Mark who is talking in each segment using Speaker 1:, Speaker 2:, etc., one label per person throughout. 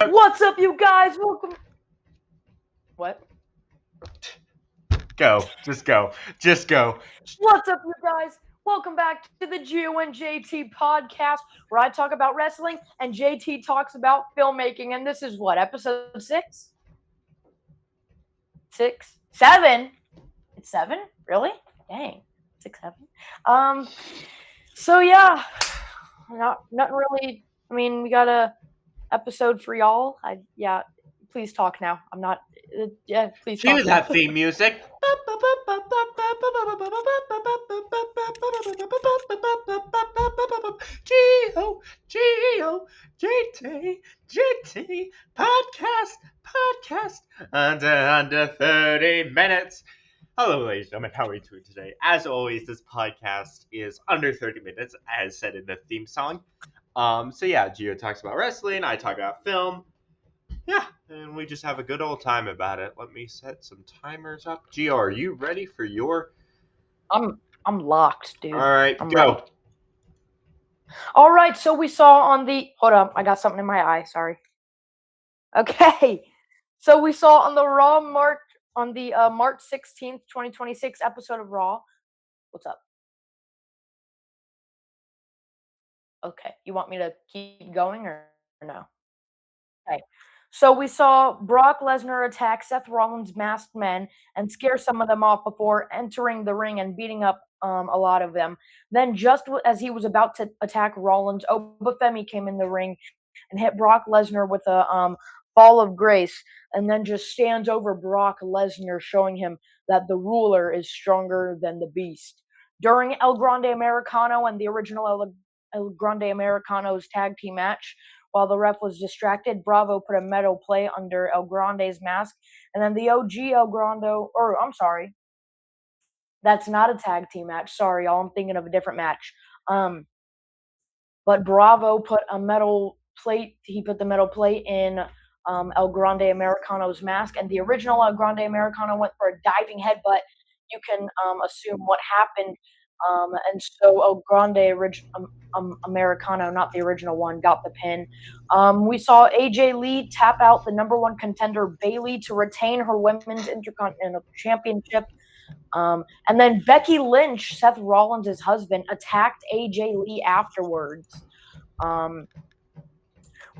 Speaker 1: What's up, you guys? Welcome. What?
Speaker 2: Go. Just go. Just go.
Speaker 1: What's up, you guys? Welcome back to the Gio JT Podcast, where I talk about wrestling and JT talks about filmmaking. And this is what, episode 6? 6? 7? It's 7? Really? Dang. 6, 7. So yeah, nothing really. I mean, we got a episode for y'all. Please talk now. I'm not. Please
Speaker 2: Cue
Speaker 1: talk now.
Speaker 2: that theme music. Gio, Gio, JT Podcast. Under 30 minutes. Hello, ladies and gentlemen. How are you doing today? As always, this podcast is under 30 minutes, as said in the theme song. So yeah, Gio talks about wrestling. I talk about film. Yeah, and we just have a good old time about it. Let me set some timers up. Gio, are you ready for your?
Speaker 1: I'm locked, dude.
Speaker 2: All right,
Speaker 1: I'm
Speaker 2: go.
Speaker 1: ready. All right, so we saw on the hold up, I got something in my eye. Sorry. Okay, so we saw on the March 16th, 2026 episode of Raw. What's up? Okay, you want me to keep going or no? Okay. So we saw Brock Lesnar attack Seth Rollins' masked men and scare some of them off before entering the ring and beating up a lot of them. Then, as he was about to attack Rollins, Obafemi came in the ring and hit Brock Lesnar with a fall of grace, and then just stands over Brock Lesnar, showing him that the ruler is stronger than the beast. During El Grande Americano and the original El Grande Americano's tag team match, while the ref was distracted, Bravo put a metal plate under El Grande's mask, and then the OG El Grande, that's not a tag team match. Sorry, y'all, I'm thinking of a different match. But Bravo put a metal plate. He put the metal plate in El Grande Americano's mask, and the original El Grande Americano went for a diving headbutt. You can assume what happened. And so El Grande Americano, not the original one, got the pin. We saw AJ Lee tap out the number one contender Bayley to retain her Women's Intercontinental Championship. And then Becky Lynch, Seth Rollins' husband, attacked AJ Lee afterwards.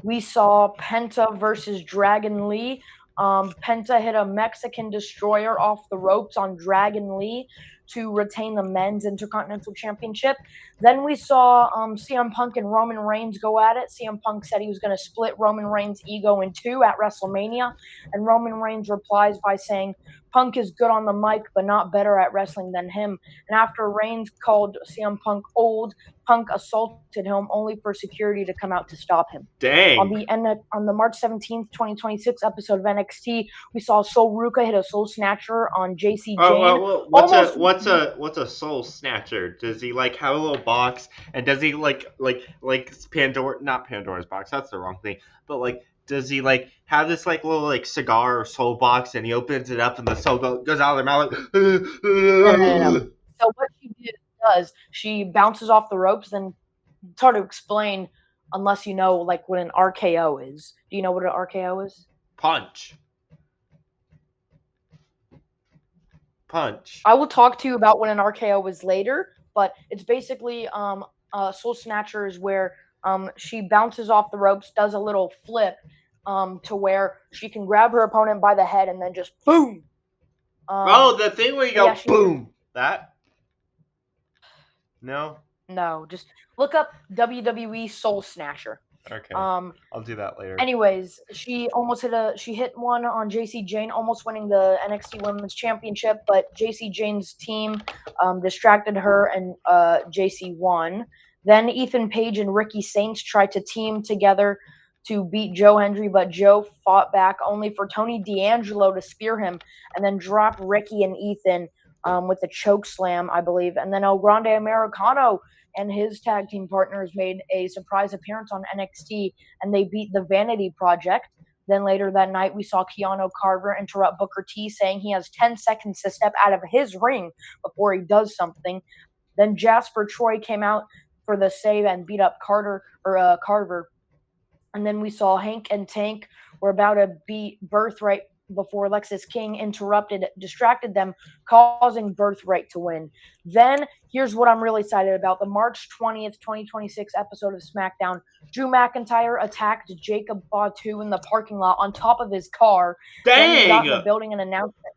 Speaker 1: We saw Penta versus Dragon Lee. Penta hit a Mexican destroyer off the ropes on Dragon Lee to retain the men's Intercontinental Championship. Then we saw CM Punk and Roman Reigns go at it. CM Punk said he was going to split Roman Reigns' ego in two at WrestleMania, and Roman Reigns replies by saying, Punk is good on the mic, but not better at wrestling than him. And after Reigns called CM Punk old, Punk assaulted him only for security to come out to stop him.
Speaker 2: Dang.
Speaker 1: On the March 17th, 2026 episode of NXT, we saw Sol Ruka hit a Soul Snatcher on JC Jane.
Speaker 2: What's a Soul Snatcher? Does he like have a little box, and does he like Pandora? Not Pandora's box. That's the wrong thing. But like, does he like have this like little like cigar or soul box, and he opens it up, and the soul goes out of their mouth like?
Speaker 1: No. So what she bounces off the ropes. Then it's hard to explain unless you know like what an RKO is. Do you know what an RKO is?
Speaker 2: Punch.
Speaker 1: I will talk to you about what an RKO is later, but it's basically Soul Snatcher is where she bounces off the ropes, does a little flip to where she can grab her opponent by the head and then just boom.
Speaker 2: The thing where you go boom. That? No,
Speaker 1: just look up WWE Soul Snatcher.
Speaker 2: Okay. I'll do that later.
Speaker 1: Anyways, she hit one on JC Jane, almost winning the NXT Women's Championship, but JC Jane's team distracted her, and JC won. Then Ethan Page and Ricky Saints tried to team together to beat Joe Hendry, but Joe fought back only for Tony D'Angelo to spear him and then drop Ricky and Ethan with a choke slam, I believe. And then El Grande Americano and his tag team partners made a surprise appearance on NXT, and they beat the Vanity Project. Then later that night, we saw Keanu Carver interrupt Booker T, saying he has 10 seconds to step out of his ring before he does something. Then Jasper Troy came out for the save and beat up Carver. And then we saw Hank and Tank were about to beat Birthright before Lexus King distracted them, causing Birthright to win. Then, here's what I'm really excited about. The March 20th, 2026 episode of SmackDown. Drew McIntyre attacked Jacob Fatu in the parking lot on top of his car. Then he got in the
Speaker 2: Dang!
Speaker 1: building and announced it.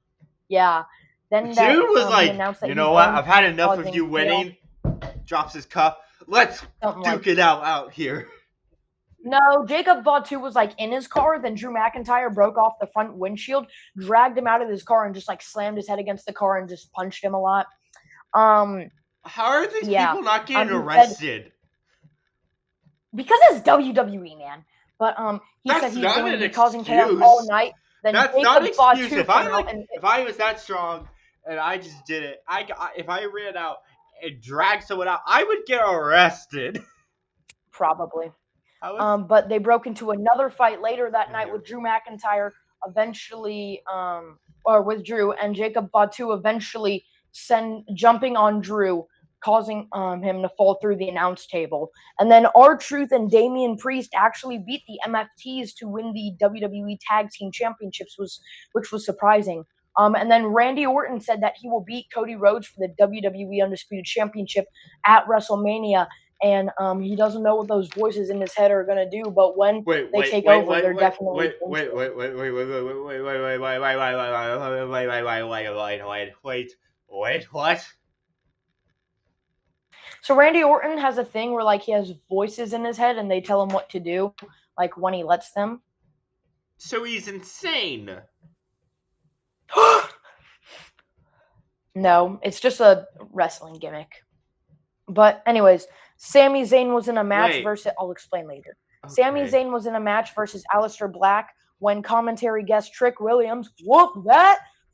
Speaker 1: Yeah. Then that
Speaker 2: Dude was
Speaker 1: he
Speaker 2: like,
Speaker 1: announced that
Speaker 2: you
Speaker 1: he's
Speaker 2: know what?
Speaker 1: going
Speaker 2: I've
Speaker 1: to
Speaker 2: had
Speaker 1: be
Speaker 2: enough of
Speaker 1: causing
Speaker 2: you
Speaker 1: chaos,
Speaker 2: winning. Drops his cup. Let's
Speaker 1: something like
Speaker 2: duke it out here.
Speaker 1: No, Jacob Fatu was like in his car. Then Drew McIntyre broke off the front windshield, dragged him out of his car, and just like slammed his head against the car and just punched him a lot.
Speaker 2: How are these
Speaker 1: Yeah.
Speaker 2: people not getting
Speaker 1: He said
Speaker 2: arrested?
Speaker 1: because it's WWE, man. But he said
Speaker 2: That's
Speaker 1: he's
Speaker 2: not
Speaker 1: going to
Speaker 2: an
Speaker 1: be causing chaos all
Speaker 2: excuse.
Speaker 1: night. Then
Speaker 2: That's not
Speaker 1: Jacob
Speaker 2: an excuse.
Speaker 1: Fatu came out and
Speaker 2: If I was that strong and I just did it, if I ran out and dragged someone out, I would get arrested.
Speaker 1: probably.
Speaker 2: I was.
Speaker 1: But they broke into another fight later that night
Speaker 2: Yeah.
Speaker 1: with Drew McIntyre eventually, or with Drew, and Jacob Fatu eventually jumping on Drew, causing him to fall through the announce table. And then R-Truth and Damian Priest actually beat the MFTs to win the WWE Tag Team Championships, which was surprising. And then Randy Orton said that he will beat Cody Rhodes for the WWE Undisputed Championship at WrestleMania. And he doesn't know what those voices in his head are gonna do, but when they take over, they're definitely
Speaker 2: What?
Speaker 1: So Randy Orton has a thing where like he has voices in his head and they tell him what to do, like when he lets them.
Speaker 2: So he's insane.
Speaker 1: No, it's just a wrestling gimmick. But anyways, Sami Zayn was in a match versus. I'll explain later. Okay. Sami Zayn was in a match versus Aleister Black when commentary guest Trick Williams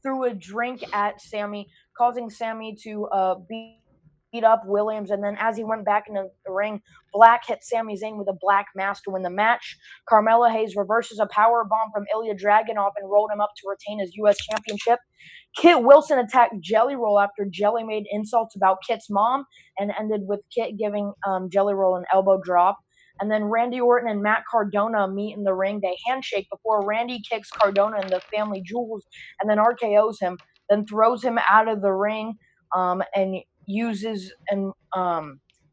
Speaker 1: threw a drink at Sami, causing Sami to beat up Williams. And then as he went back into the ring, Black hit Sami Zayn with a black mass to win the match. Carmelo Hayes reverses a power bomb from Ilya Dragunov and rolled him up to retain his U.S. Championship. Kit Wilson attacked Jelly Roll after Jelly made insults about Kit's mom and ended with Kit giving Jelly Roll an elbow drop. And then Randy Orton and Matt Cardona meet in the ring. They handshake before Randy kicks Cardona in the family jewels and then RKOs him, then throws him out of the ring and uses and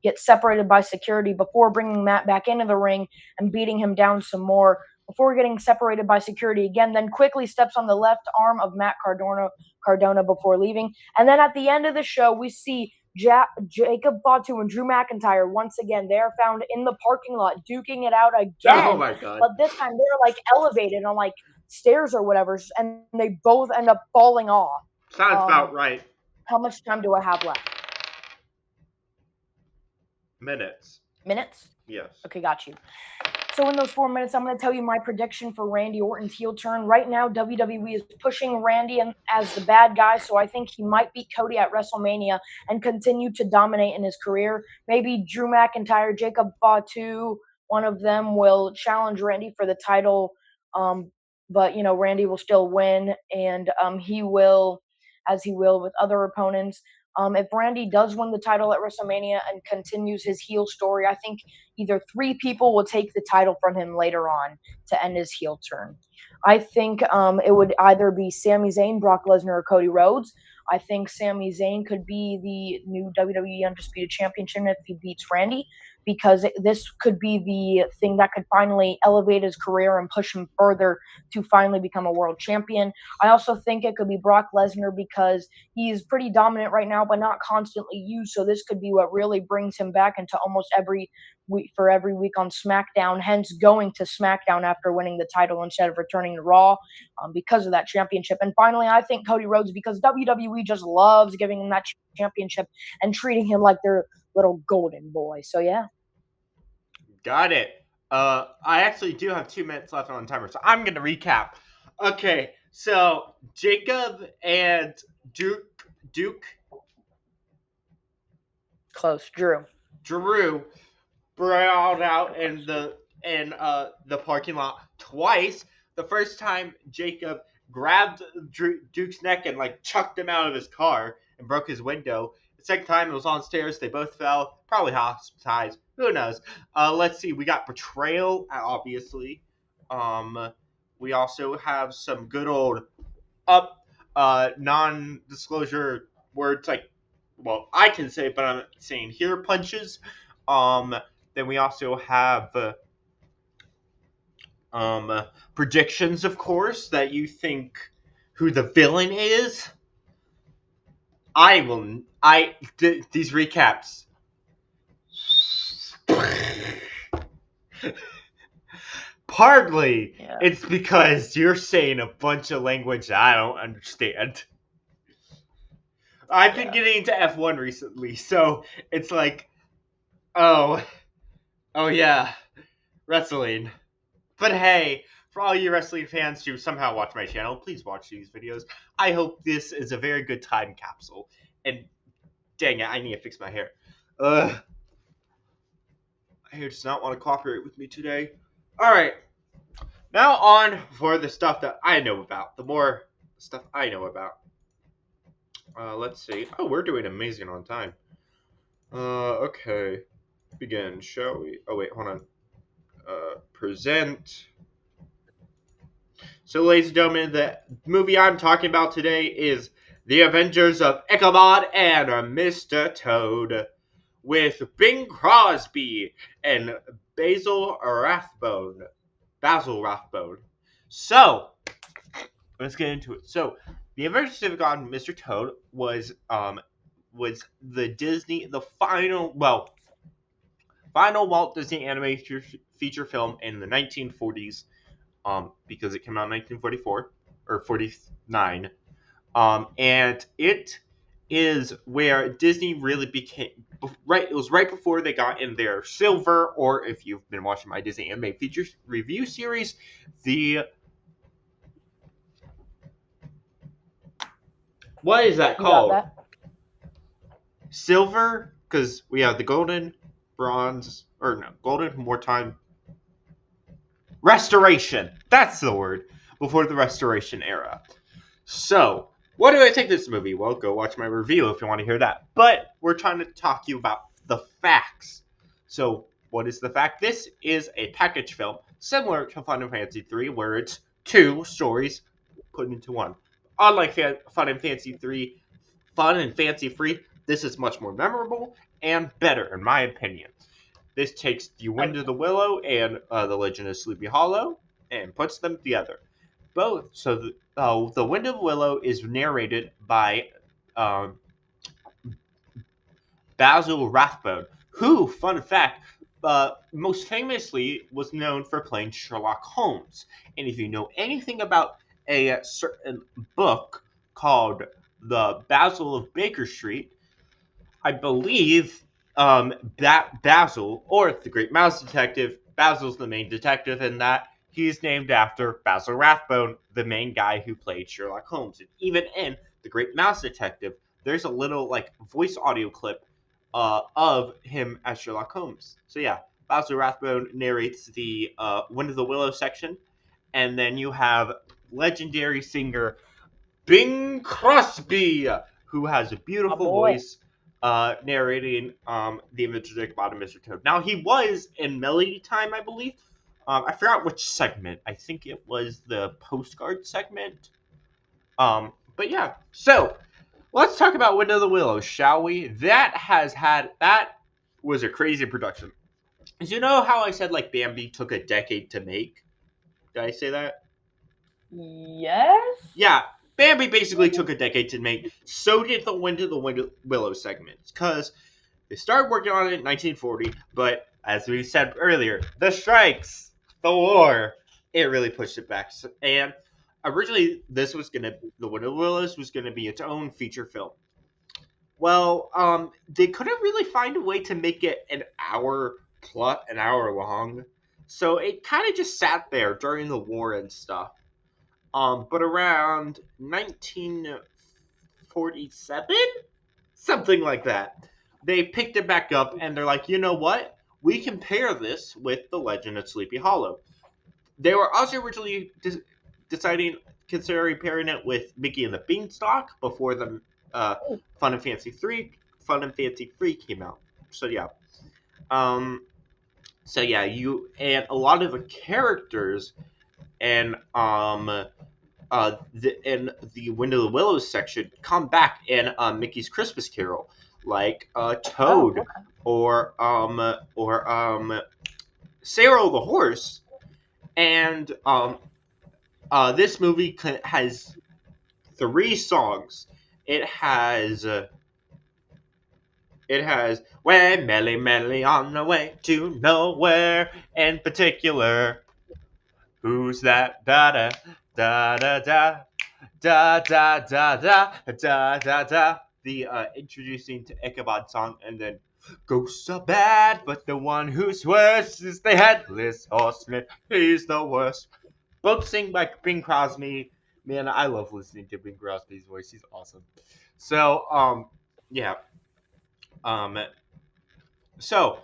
Speaker 1: gets separated by security before bringing Matt back into the ring and beating him down some more before getting separated by security again, then quickly steps on the left arm of Matt Cardona before leaving. And then at the end of the show, we see Jacob Fatu and Drew McIntyre once again. They are found in the parking lot duking it out again.
Speaker 2: Oh my god.
Speaker 1: But this time they're like elevated on like stairs or whatever, and they both end up falling off.
Speaker 2: Sounds about right.
Speaker 1: How much time do I have left?
Speaker 2: Minutes.
Speaker 1: Minutes?
Speaker 2: Yes.
Speaker 1: Okay, got you. So in those 4 minutes, I'm going to tell you my prediction for Randy Orton's heel turn. Right now, WWE is pushing Randy as the bad guy, so I think he might beat Cody at WrestleMania and continue to dominate in his career. Maybe Drew McIntyre, Jacob Fatu, one of them will challenge Randy for the title, but, you know, Randy will still win, and he will, as he will with other opponents. If Randy does win the title at WrestleMania and continues his heel story, I think either 3 people will take the title from him later on to end his heel turn. I think it would either be Sami Zayn, Brock Lesnar, or Cody Rhodes. I think Sami Zayn could be the new WWE Undisputed Champion if he beats Randy, because this could be the thing that could finally elevate his career and push him further to finally become a world champion. I also think it could be Brock Lesnar because he's pretty dominant right now, but not constantly used. So this could be what really brings him back into almost every week on SmackDown, hence going to SmackDown after winning the title instead of returning to Raw because of that championship. And finally, I think Cody Rhodes, because WWE just loves giving him that championship and treating him like their little golden boy. So yeah.
Speaker 2: Got it. I actually do have 2 minutes left on the timer, so I'm going to recap. Okay, so Jacob and Duke.
Speaker 1: Close. Drew
Speaker 2: brawled out in the parking lot twice. The first time Jacob grabbed Duke's neck and like chucked him out of his car and broke his window. The second time it was on stairs. They both fell. Probably hospitalized. Who knows? Let's see. We got betrayal, obviously. We also have some good old up non-disclosure words like, well, I can say, but I'm saying here punches. Then we also have predictions, of course, that you think who the villain is. These recaps. Partly,
Speaker 1: Yeah.
Speaker 2: it's because you're saying a bunch of language that I don't understand. I've been getting into F1 recently, so it's like, oh yeah, wrestling. But hey, for all you wrestling fans who somehow watch my channel, please watch these videos. I hope this is a very good time capsule. And dang it, I need to fix my hair. My hair does not want to cooperate with me today. Alright, now on for the stuff that I know about. The more stuff I know about. Let's see. Oh, we're doing amazing on time. Okay. Begin, shall we? Oh, wait, hold on. Present. So, ladies and gentlemen, the movie I'm talking about today is The Avengers of Ichabod and Mr. Toad, with Bing Crosby and Basil Rathbone. So, let's get into it. So, The Avengers of Ichabod and Mr. Toad was the final Walt Disney animated feature film in the 1940s. Because it came out in 1944 or 49, and it is where Disney really became right. It was right before they got in their silver, or if you've been watching my Disney anime features review series, what is that called?
Speaker 1: That?
Speaker 2: Silver, because we have the golden, bronze, or no, golden, wartime, restoration. That's the word. Before the restoration era. So, what do I think of this movie? Well, go watch my review if you want to hear that. But we're trying to talk to you about the facts. So, what is the fact? This is a package film similar to Fun and Fancy 3, where it's two stories put into one. Unlike Fun and Fancy 3, Fun and Fancy Free, this is much more memorable and better, in my opinion. This takes The Wind of the Willow and The Legend of Sleepy Hollow and puts them together. Both. So the Wind of Willow is narrated by Basil Rathbone, who, fun fact, most famously was known for playing Sherlock Holmes. And if you know anything about a certain book called The Basil of Baker Street, I believe that Basil, or the Great Mouse Detective, Basil's the main detective in that. He's named after Basil Rathbone, the main guy who played Sherlock Holmes. And even in The Great Mouse Detective, there's a little voice audio clip of him as Sherlock Holmes. So yeah, Basil Rathbone narrates the Wind of the Willow section, and then you have legendary singer Bing Crosby, who has a beautiful voice narrating The Adventures of Ichabod and Mr. Toad. Now, he was in Melody Time, I believe. I forgot which segment. I think it was the postcard segment. But yeah, so let's talk about Wind of the Willow, shall we? That was a crazy production. Did you know how I said Bambi took a decade to make? Did I say that?
Speaker 1: Yes.
Speaker 2: Yeah, Bambi basically took a decade to make. So did the Wind of the Willow segments, because they started working on it in 1940, but as we said earlier, the strikes, the war, it really pushed it back. And originally, the Wind of the Willows was gonna be its own feature film. Well, they couldn't really find a way to make it an hour long, so it kind of just sat there during the war and stuff. But around 1947, something like that, they picked it back up, and they're like, you know what? We can pair this with The Legend of Sleepy Hollow. They were also originally considering pairing it with Mickey and the Beanstalk before the Fun and Fancy 3 Fun and Fancy Free came out. So yeah. Um, so yeah, you and a lot of the characters and in the Wind of the Willows section come back in Mickey's Christmas Carol, like
Speaker 1: Oh,
Speaker 2: Toad
Speaker 1: okay.
Speaker 2: or Sarah the horse, and this movie has three songs. It has "Way Melly Melly on the way to nowhere in particular." Who's that? Da da da da da da da da da da da da. The introducing to Ichabod song, and then ghosts are bad, but the one who's worse is the headless horseman. He's the worst. Both sing by Bing Crosby. Man, I love listening to Bing Crosby's voice. He's awesome. So, yeah. Um, so,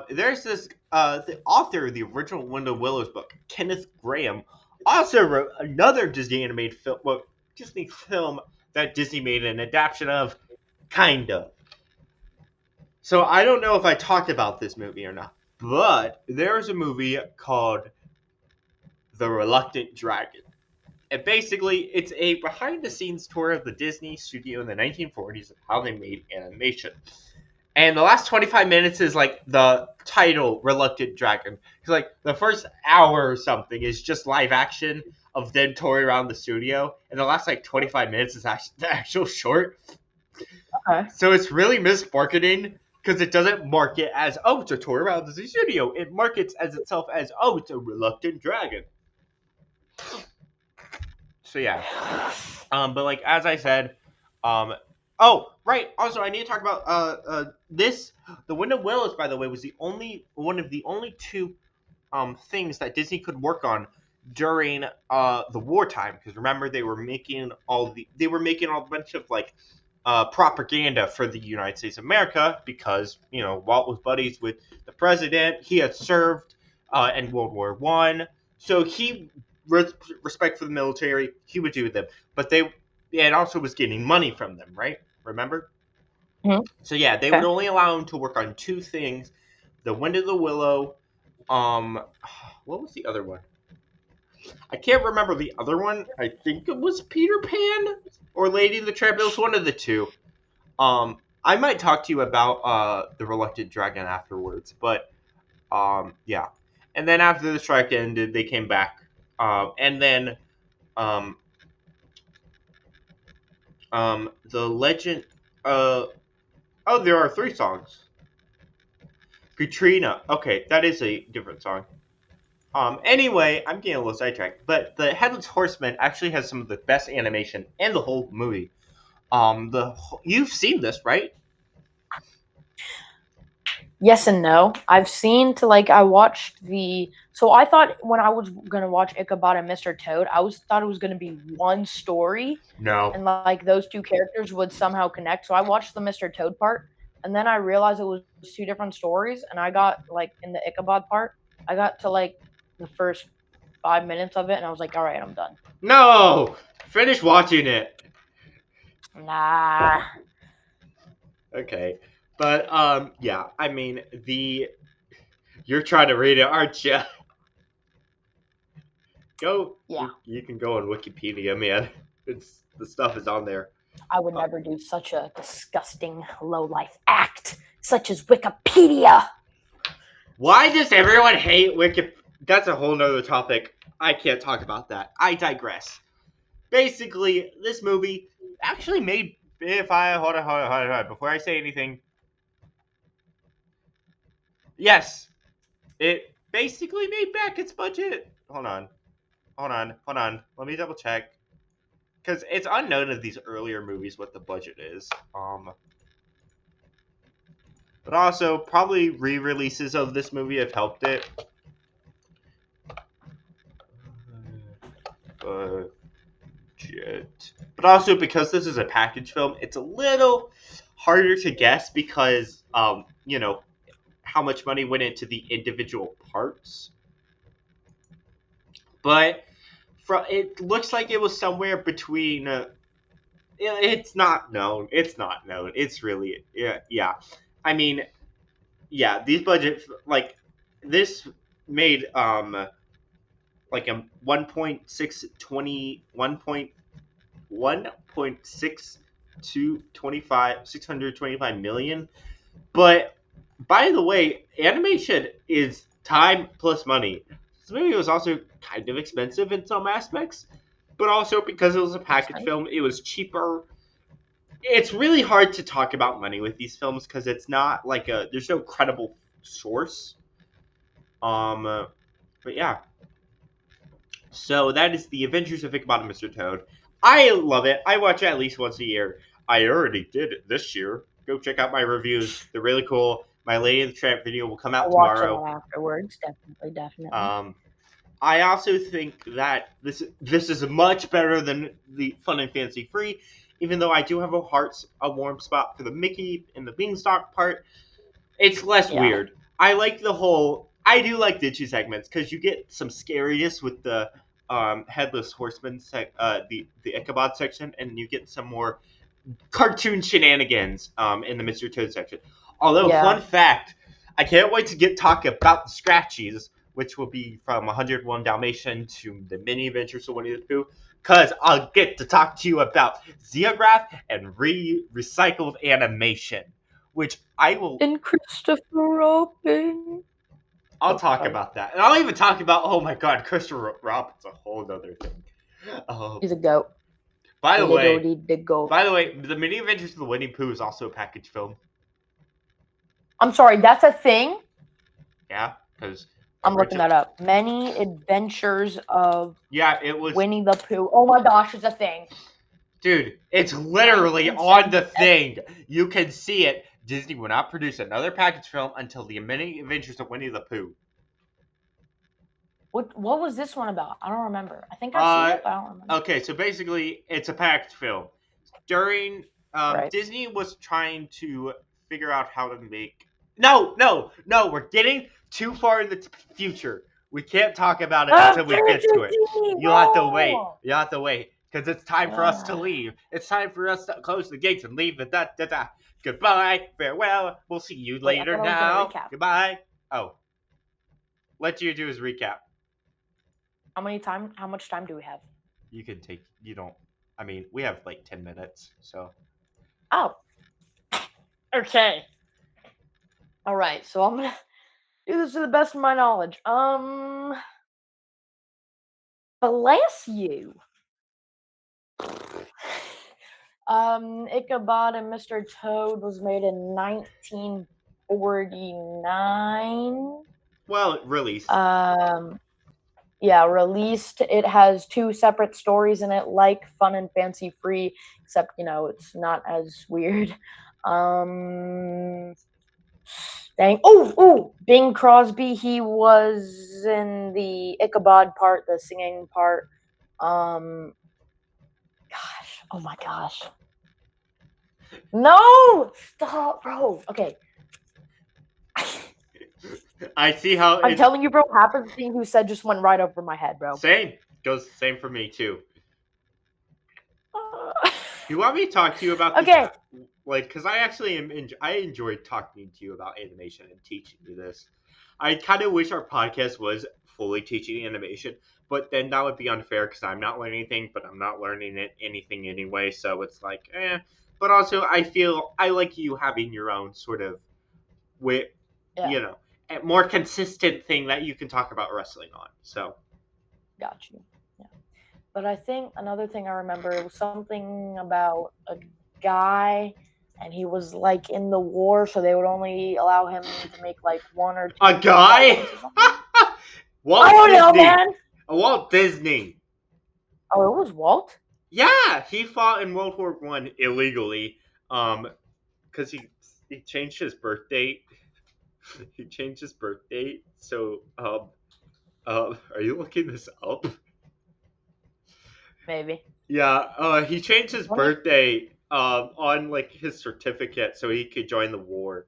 Speaker 2: there's this the author of the original Window Willows book, Kenneth Graham, also wrote another Disney animated film, well, Disney film that Disney made an adaptation of, kind of. So I don't know if I talked about this movie or not, but there's a movie called The Reluctant Dragon. And basically, it's a behind-the-scenes tour of the Disney studio in the 1940s of how they made animation. And the last 25 minutes is like the title, Reluctant Dragon. Because like the first hour or something is just live action of them touring around the studio. And the last like 25 minutes is actually the actual short.
Speaker 1: Okay.
Speaker 2: So it's really mismarketing because it doesn't market as, oh, it's a tour around the studio. It markets as itself as, oh, it's a Reluctant Dragon. So yeah. But like as I said, oh right. Also, I need to talk about this. The Wind of Willows, by the way, was the only one of the only two things that Disney could work on during the wartime. Because remember, they were making a bunch of like propaganda for the United States of America because Walt was buddies with the president. He had served in World War One, so he respect for the military. He would do with them, but and also was getting money from them, right? Remember?
Speaker 1: Mhm.
Speaker 2: So yeah, they would
Speaker 1: Okay.
Speaker 2: only allow him to work on two things: the Wind of the Willow. Um, what was the other one? I can't remember the other one. I think it was Peter Pan or Lady the Tramp. It was one of the two. I might talk to you about the Reluctant Dragon afterwards, but yeah. And then after the strike ended, they came back, and then um, the legend. Oh, there are three songs. Katrina. Okay, that is a different song. Anyway, I'm getting a little sidetracked, but the Headless Horseman actually has some of the best animation in the whole movie. You've seen this, right?
Speaker 1: Yes and no. I watched the. So I thought when I was gonna watch Ichabod and Mr. Toad, thought it was gonna be one story,
Speaker 2: No.
Speaker 1: and like those two characters would somehow connect. So I watched the Mr. Toad part, and then I realized it was two different stories. And I got like in the Ichabod part, I got to like the first 5 minutes of it, and I was like, all right, I'm done.
Speaker 2: No! Finish watching it.
Speaker 1: Nah.
Speaker 2: Okay. But yeah, I mean you're trying to read it, aren't you?
Speaker 1: Yeah.
Speaker 2: You can go on Wikipedia, man. The stuff is on there.
Speaker 1: I would never do such a disgusting low life act, such as Wikipedia.
Speaker 2: Why does everyone hate Wikipedia? That's a whole nother topic. I can't talk about that. I digress. Basically, this movie actually made. If I hold on. Before I say anything, yes, it basically made back its budget. Hold on. Let me double check because it's unknown of these earlier movies what the budget is. But also probably re-releases of this movie have helped it. Budget. But also because this is a package film, it's a little harder to guess because how much money went into the individual parts. But it looks like it was somewhere between It's not known. It's not known. It's really yeah. I mean, yeah. These budget like this made like a 625 million. But by the way, animation is time plus money. This movie was also kind of expensive in some aspects, but also because it was a
Speaker 1: Makes
Speaker 2: package
Speaker 1: sense.
Speaker 2: film, it was cheaper. It's really hard to talk about money with these films because it's not like there's no credible source. But yeah, so that is the Adventures of Ichabod and Mr. Toad. I love it. I watch it at least once a year. I already did it this year. Go check out my reviews. They're really cool. My Lady and the Tramp video will come
Speaker 1: I'll
Speaker 2: out
Speaker 1: watch
Speaker 2: tomorrow.
Speaker 1: it afterwards. Definitely.
Speaker 2: I also think that this is much better than the Fun and Fancy Free, even though I do have a warm spot for the Mickey and the Beanstalk part. It's less
Speaker 1: Yeah.
Speaker 2: weird. I like the whole. I do like the two segments because you get some scariness with the headless horseman, the Ichabod section, and you get some more cartoon shenanigans in the Mr. Toad section. Although,
Speaker 1: Yeah.
Speaker 2: fun fact, I can't wait to talk about the Scratchies, which will be from 101 Dalmatian to the Mini Adventures of Winnie the Pooh, because I'll get to talk to you about Zeograph and recycled animation, which I will.
Speaker 1: And Christopher Robin.
Speaker 2: I'll talk
Speaker 1: sorry.
Speaker 2: about that, and I'll even talk about. Oh my God, Christopher Robin's a whole other thing.
Speaker 1: He's a goat.
Speaker 2: By the way,
Speaker 1: The goat.
Speaker 2: the Mini Adventures of the Winnie Pooh is also a package film.
Speaker 1: I'm sorry, that's a thing?
Speaker 2: Yeah, because
Speaker 1: I'm looking that up. Many Adventures of
Speaker 2: it was
Speaker 1: Winnie the Pooh. Oh my gosh, it's a thing.
Speaker 2: Dude, it's literally on the thing. You can see it. Disney will not produce another package film until the Many Adventures of Winnie the Pooh.
Speaker 1: What was this one about? I don't remember. I think I've seen it, but I don't remember.
Speaker 2: Okay, so basically, it's a package film. During
Speaker 1: Right.
Speaker 2: Disney was trying to figure out how to make. No, we're getting too far in the future. We can't talk about it until we get to it. You'll have to wait. You'll have to wait. Because it's time for us to leave. It's time for us to close the gates and leave the Goodbye, farewell. We'll see you later now. Goodbye. Oh. Let you do his recap.
Speaker 1: How much time do we have?
Speaker 2: You can take. You don't. I mean, we have like 10 minutes, so.
Speaker 1: Oh. Okay. All right, so I'm gonna do this to the best of my knowledge. Bless you. Ichabod and Mr. Toad was made in 1949.
Speaker 2: Well, released.
Speaker 1: Yeah, released. It has 2 separate stories in it, like Fun and Fancy Free, except it's not as weird. Dang. Oh, Bing Crosby. He was in the Ichabod part, the singing part. Gosh. Oh my gosh. No! Stop, bro. Okay.
Speaker 2: I see how.
Speaker 1: I'm telling you, bro. Half of the thing you said just went right over my head, bro.
Speaker 2: Same for me too. You want me to talk to you about this?
Speaker 1: Okay.
Speaker 2: Because I actually I enjoy talking to you about animation and teaching you this. I kind of wish our podcast was fully teaching animation, but then that would be unfair because I'm not learning anything, but I'm not learning anything anyway. So it's like, But also, I feel I like you having your own sort of, a more consistent thing that you can talk about wrestling on. So.
Speaker 1: Got you. Yeah. But I think another thing I remember, it was something about a guy, and he was like in the war, so they would only allow him to make like 1 or 2.
Speaker 2: A guy?
Speaker 1: I don't know, man.
Speaker 2: Walt Disney.
Speaker 1: Oh, it was Walt?
Speaker 2: Yeah, he fought in World War I illegally, because he changed his birth date. He changed his birth date. So, are you looking this up?
Speaker 1: Maybe.
Speaker 2: Yeah, he changed his birthday on like his certificate so he could join the war.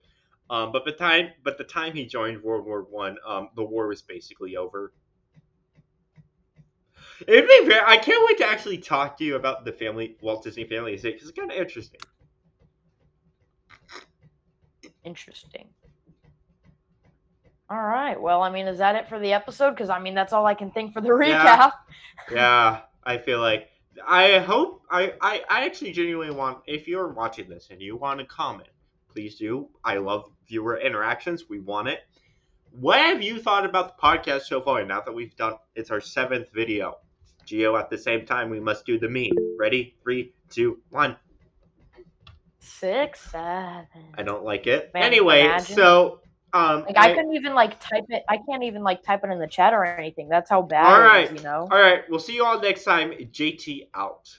Speaker 2: But the time he joined World War I, the war was basically over. I can't wait to actually talk to you about the Walt Disney Family Estate because it's kind of interesting.
Speaker 1: Interesting. All right. Well, I mean, is that it for the episode? Because I mean, that's all I can think for the recap.
Speaker 2: Yeah, I feel like I actually genuinely want, if you're watching this and you want to comment, please do. I love viewer interactions. We want it. What have you thought about the podcast so far? Now that we've done, it's our 7th video. Gio, at the same time, we must do the meme. Ready? 3, 2, 1.
Speaker 1: 6, 7.
Speaker 2: I don't like it.
Speaker 1: Man,
Speaker 2: anyway,
Speaker 1: imagine.
Speaker 2: so
Speaker 1: like I couldn't even like type it. I can't even like type it in the chat or anything. That's how bad
Speaker 2: all right,
Speaker 1: it is, you know.
Speaker 2: all right. We'll see you all next time. JT out.